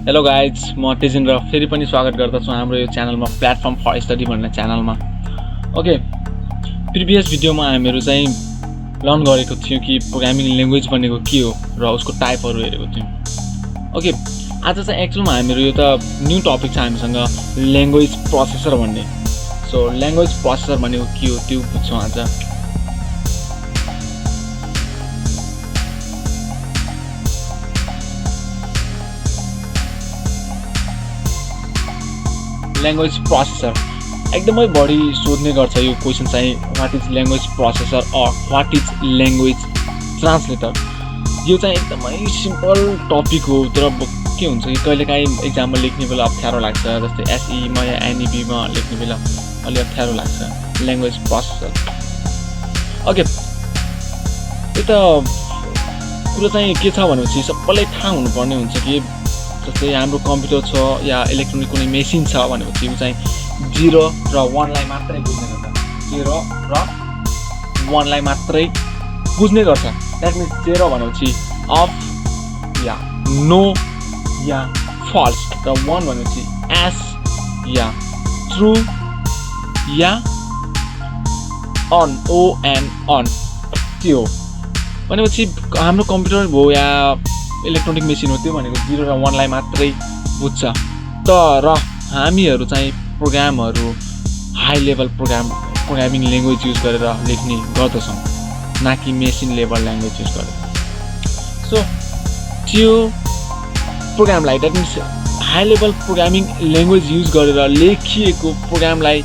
Hello guys, म तेजेन्द्र फेरि पनि स्वागत गर्दछु हाम्रो यो च्यानलमा प्लेटफर्म फर स्टडी भन्ने च्यानलमा। ओके, प्रिभियस भिडियोमा हामीहरू चाहिँ लर्न गरेको थियौँ कि प्रोग्रामिङ ल्याङ्ग्वेज भनेको के हो र उसको टाइपहरू हेरेको थियौँ। ओके, आज चाहिँ एक्चुअलमा हामीहरू यो त न्यू टपिक छ हामीसँग ल्याङ्ग्वेज प्रोसेसर भन्ने। सो ल्याङ्ग्वेज प्रोसेसर भनेको के हो त्यो बुझ्छौँ आज। ल्याङ्ग्वेज प्रोसेसर एकदमै बढी सोध्ने गर्छ यो क्वेसन चाहिँ, what is language processor or what is language translator. यो चाहिँ एकदमै सिम्पल टपिक हो, तर के हुन्छ कि कहिलेकाहीँ एक्जाममा लेख्ने बेला अप्ठ्यारो लाग्छ, जस्तै एसईमा या एनईबीमा लेख्ने बेला अलि अप्ठ्यारो लाग्छ ल्याङ्ग्वेज प्रोसेसर। ओके, यो त कुरो चाहिँ के छ भनेपछि सबैलाई थाहा हुनुपर्ने हुन्छ कि जस्तै हाम्रो कम्प्युटर छ या इलेक्ट्रोनिक कुनै मेसिन छ भनेपछि ऊ चाहिँ 0 र 1 लाई मात्रै बुझ्ने गर्छ। 0 र 1 लाई मात्रै बुझ्ने गर्छ। द्याट मिन्स 0 भनेपछि अफ या नो या फल्स, र 1 भनेपछि एस या ट्रु या अन, ओएन अन, त्यो भनेपछि हाम्रो कम्प्युटर भयो या इलेक्ट्रोनिक मेसिन हो, त्यो भनेको 0 र 1 लाई मात्रै बुझ्छ। तर हामीहरू चाहिँ प्रोग्रामहरू high level programming language use गरेर लेख्ने गर्दछौँ, न कि मेसिन लेभल ल्याङ्ग्वेज युज गरेर। सो त्यो प्रोग्रामलाई, that means high level programming language use गरेर लेखिएको प्रोग्रामलाई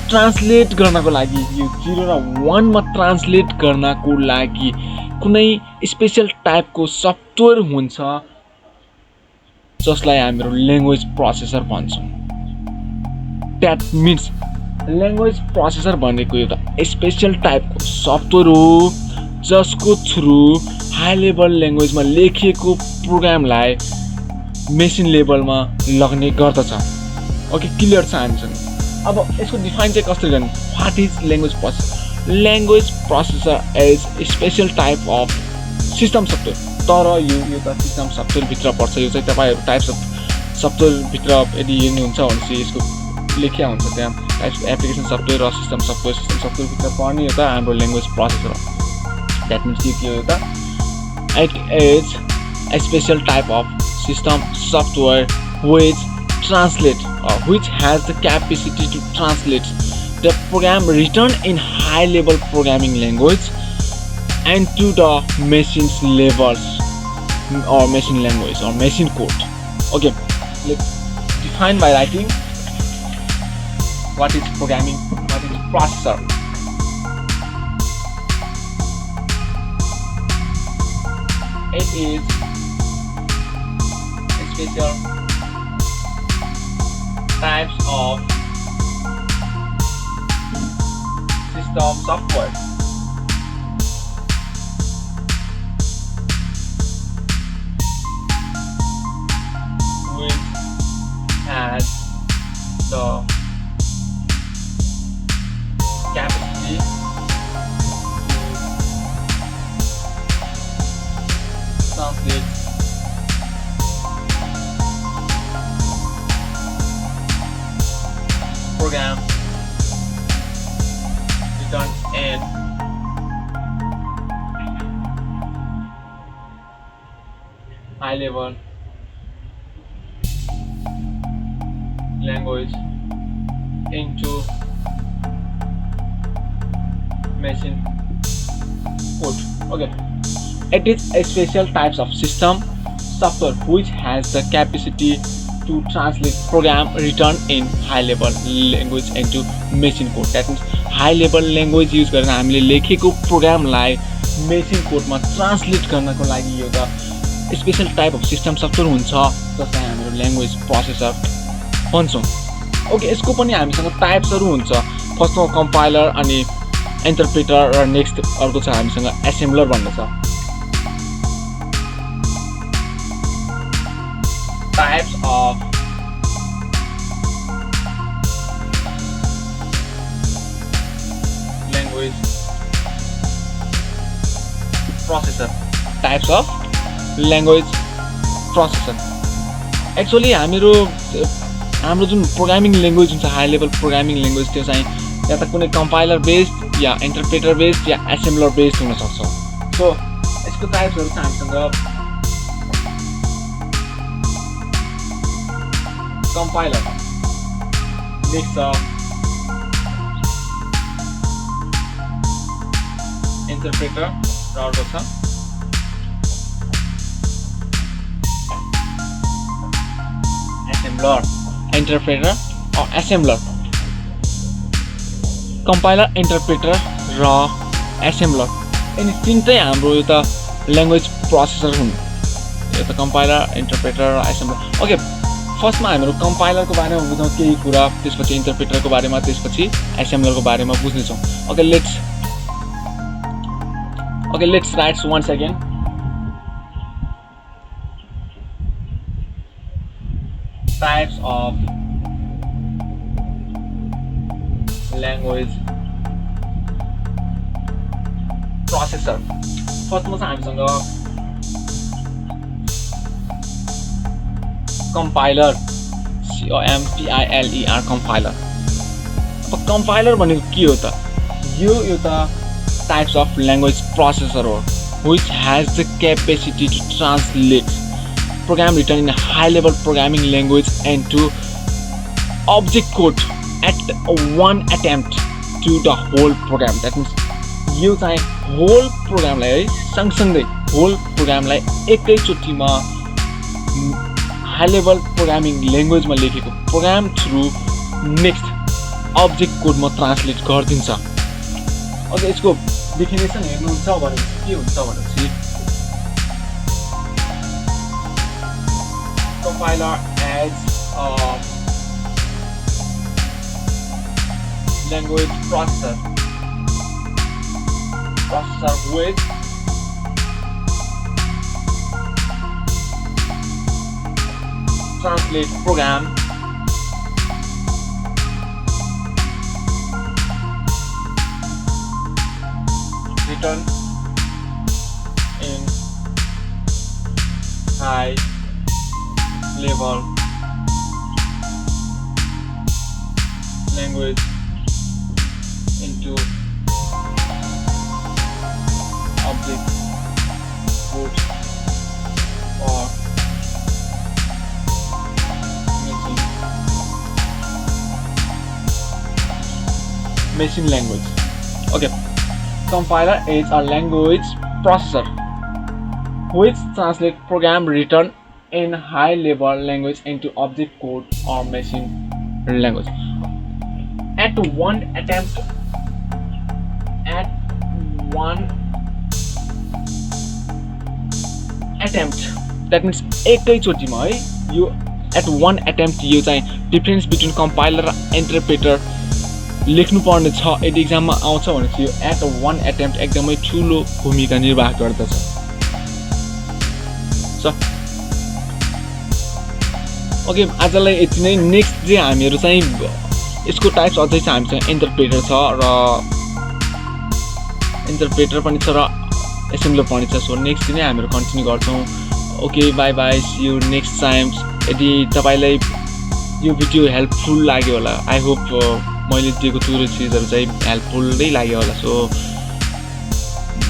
ट्रान्सलेट गर्नको लागि, यो 0 र 1 मा ट्रान्सलेट गर्नको लागि कुनै स्पेसल टाइपको सफ्टवेयर हुन्छ जसलाई हामीहरू ल्याङ्ग्वेज प्रोसेसर भन्छौँ। द्याट मिन्स ल्याङ्ग्वेज प्रोसेसर भनेको एउटा स्पेसल टाइपको सफ्टवेयर हो जसको थ्रु हाई लेभल ल्याङ्ग्वेजमा लेखिएको प्रोग्रामलाई मेसिन लेभलमा लग्ने गर्दछ। ओके, क्लियर छ हामीसँग। अब यसको डिफाइन चाहिँ कसरी गर्ने? What is language processor? Language processor is special type of system software. तर यो त सिस्टम सफ्टवेयरभित्र पर्छ। यो चाहिँ तपाईँहरू टाइप्स अफ सफ्टवेयरभित्र यदि हेर्नुहुन्छ भनेपछि यसको लेखिया हुन्छ त्यहाँ टाइप्स एप्लिकेसन सफ्टवेयर र सिस्टम सफ्टवेयरभित्र पर्ने यो त हाम्रो ल्याङ्ग्वेज प्रोसेसर हो। द्याट मिन्स के हो त? It is a special type of system software which has the capacity to translate the program written in high level programming language and to the machine's levels or machine language or machine code. Okay, let's define by writing what is programming, what is processor. It is special types of system software which has the capacity to translate program written in high level language into machine code. Okay, it is a special types of system software which has the capacity to translate program written in high level language into machine code. That means high level language use गरेर हामीले लेखेको प्रोग्रामलाई machine कोडमा translate गर्नको लागि एउटा special type of system software हुन्छ जसलाई हाम्रो ल्याङ्ग्वेज प्रोसेसर भन्छौँ। ओके, यसको पनि हामीसँग टाइप्सहरू हुन्छ। फर्स्टमा कम्पाइलर, अनि इन्टरप्रेटर, र नेक्स्ट अर्को छ हामीसँग एसेम्बलर भन्ने छ। Types of language processor. Types of language processor. Actually हाम्रो जुन प्रोग्रामिङ ल्याङ्ग्वेज हुन्छ हाई लेभल प्रोग्रामिङ ल्याङ्ग्वेज त्यो चाहिँ या त कुनै कम्पाइलर बेस्ड या इन्टरप्रेटर बेस्ड या एसेम्बलर बेस्ड हुनसक्छ। सो यसको टाइप्सहरू चाहिँ हामीसँग कम्पाइलर मिक्स अफ इन्टरप्रेटर र अर्को छ एसेम्बलर इन्टरप्रेटर एसेम्बलर कम्पाइलर इन्टरप्रेटर र एसेम्बलर यिनी तिनटै हाम्रो यो त ल्याङ्ग्वेज प्रोसेसर हुन्। यो त कम्पाइलर इन्टरप्रेटर र एसेम्बलर। ओके फर्स्टमा हामीहरू कम्पाइलरको बारेमा बुझौँ केही कुरा, त्यसपछि इन्टरप्रेटरको बारेमा, त्यसपछि एसेम्बलरको बारेमा बुझ्नेछौँ। Okay let's write once again types of language processor। फर्स्टमा चाहिँ हामीसँग कम्पाइलर COMPILER कम्पाइलर। अब कम्पाइलर भनेको के हो त? यो त types of language processor or which has the capacity to translate program written in a high level programming language into object code at one attempt to the whole program। That means यो चाहिँ whole program लाई है सँगसँगै whole program लाई एकैचोटीमा high level programming language मा लेखेको program through next object code मा translate गरिदिन्छ। ओके यसको डेफिनेसन हेर्नुहुन्छ भनेपछि के हुन्छ भनेपछि compiler as a language processor with translate program written in high level language into object code or machine language। Okay, compiler is a language processor which translates program written in high level language into object code or machine language at one attempt that means एकैचोटीमा है यो at one attempt यो चाहिँ difference between compiler र interpreter लेख्नु पर्ने छ यदि एक्जाममा आउँछ भने चाहिँ यो at one attempt एकदमै ठुलो भूमिका निर्वाह गर्दछ। ओके आजलाई यति नै। नेक्स्ट चाहिँ हामीहरू चाहिँ यसको टाइप्स अझै चाहिँ हामीसँग इन्टरप्रेटर छ र इन्टरप्रेटर पनि छ र एसेम्बलर पनि छ। सो नेक्स्ट नै हामीहरू कन्टिन्यू गर्छौँ। Okay bye bye, see you next times. यदि तपाईँलाई यो भिडियो हेल्पफुल लाग्यो होला, आई होप मैले दिएको थुप्रै चिजहरू चाहिँ हेल्पफुलै लाग्यो होला। सो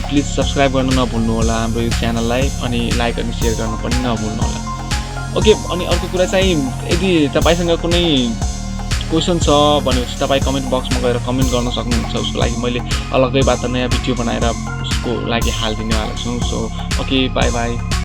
प्लिज सब्सक्राइब गर्न नभुल्नु होला हाम्रो यो च्यानललाई, अनि लाइक अनि सेयर गर्न पनि नभुल्नु होला। ओके अनि अर्को कुरा चाहिँ यदि तपाईँसँग कुनै क्वेसन छ भनेपछि तपाईँ कमेन्ट बक्समा गएर कमेन्ट गर्न सक्नुहुन्छ। उसको लागि मैले अलग्गैबाट नयाँ भिडियो बनाएर उसको लागि हालिदिनेवाला छु। So okay bye by.